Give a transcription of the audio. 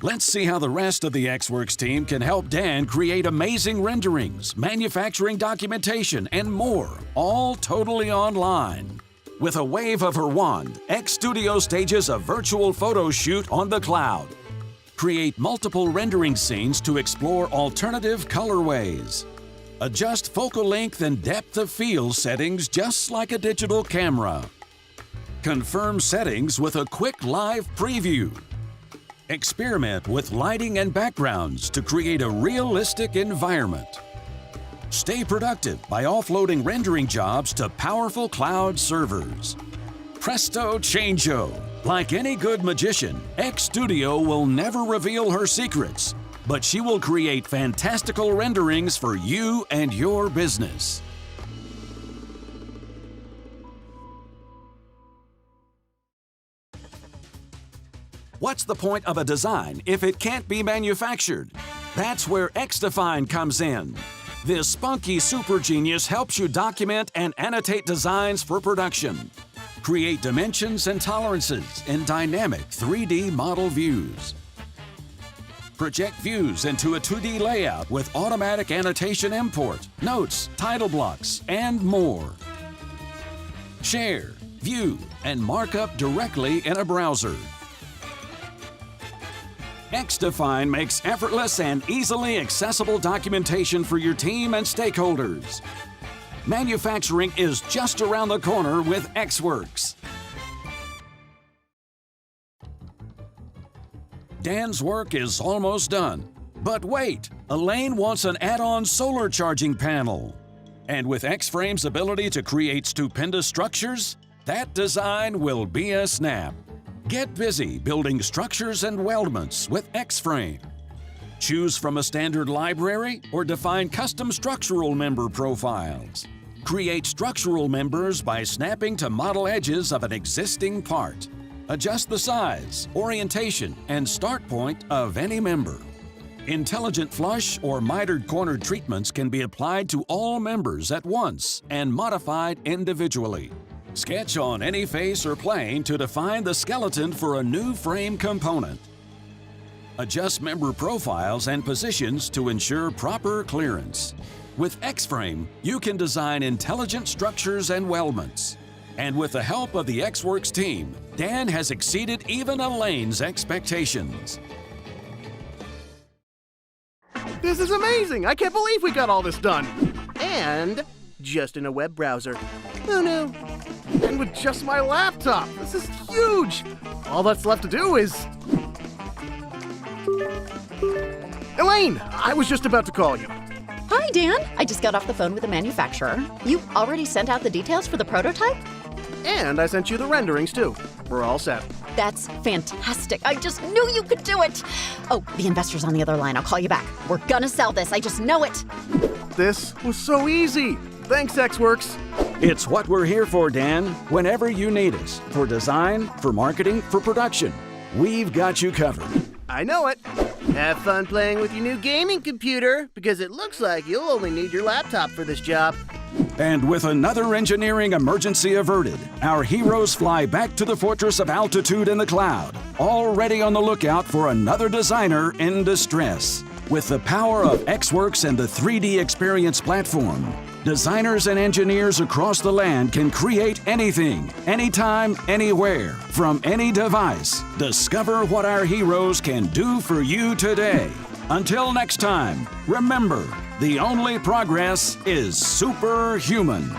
Let's see how the rest of the xWorks team can help Dan create amazing renderings, manufacturing documentation, and more, all totally online. With a wave of her wand, xStudio stages a virtual photo shoot on the cloud. Create multiple rendering scenes to explore alternative colorways. Adjust focal length and depth of field settings just like a digital camera. Confirm settings with a quick live preview. Experiment with lighting and backgrounds to create a realistic environment. Stay productive by offloading rendering jobs to powerful cloud servers. Presto changeo! Like any good magician, xStudio will never reveal her secrets, but she will create fantastical renderings for you and your business. What's the point of a design if it can't be manufactured? That's where xDefine comes in. This spunky super genius helps you document and annotate designs for production. Create dimensions and tolerances in dynamic 3D model views. Project views into a 2D layout with automatic annotation import, notes, title blocks, and more. Share, view, and markup directly in a browser. xDefine makes effortless and easily accessible documentation for your team and stakeholders. Manufacturing is just around the corner with xWorks. Dan's work is almost done. But wait, Elaine wants an add-on solar charging panel. And with xFrame's ability to create stupendous structures, that design will be a snap. Get busy building structures and weldments with xFrame. Choose from a standard library or define custom structural member profiles. Create structural members by snapping to model edges of an existing part. Adjust the size, orientation, and start point of any member. Intelligent flush or mitered corner treatments can be applied to all members at once and modified individually. Sketch on any face or plane to define the skeleton for a new frame component. Adjust member profiles and positions to ensure proper clearance. With xFrame, you can design intelligent structures and weldments. And with the help of the xWorks team, Dan has exceeded even Elaine's expectations. This is amazing! I can't believe we got all this done! And just in a web browser. Who knew? And with just my laptop! This is huge! All that's left to do is... Elaine! I was just about to call you. Hi, Dan. I just got off the phone with the manufacturer. You already sent out the details for the prototype? And I sent you the renderings, too. We're all set. That's fantastic. I just knew you could do it. Oh, the investor's on the other line. I'll call you back. We're gonna sell this. I just know it. This was so easy. Thanks, xWorks. It's what we're here for, Dan. Whenever you need us. For design, for marketing, for production. We've got you covered. I know it. Have fun playing with your new gaming computer, because it looks like you'll only need your laptop for this job. And with another engineering emergency averted, our heroes fly back to the fortress of altitude in the cloud, already on the lookout for another designer in distress. With the power of xWorks and the 3D Experience platform, designers and engineers across the land can create anything, anytime, anywhere, from any device. Discover what our heroes can do for you today. Until next time, remember, the only progress is superhuman.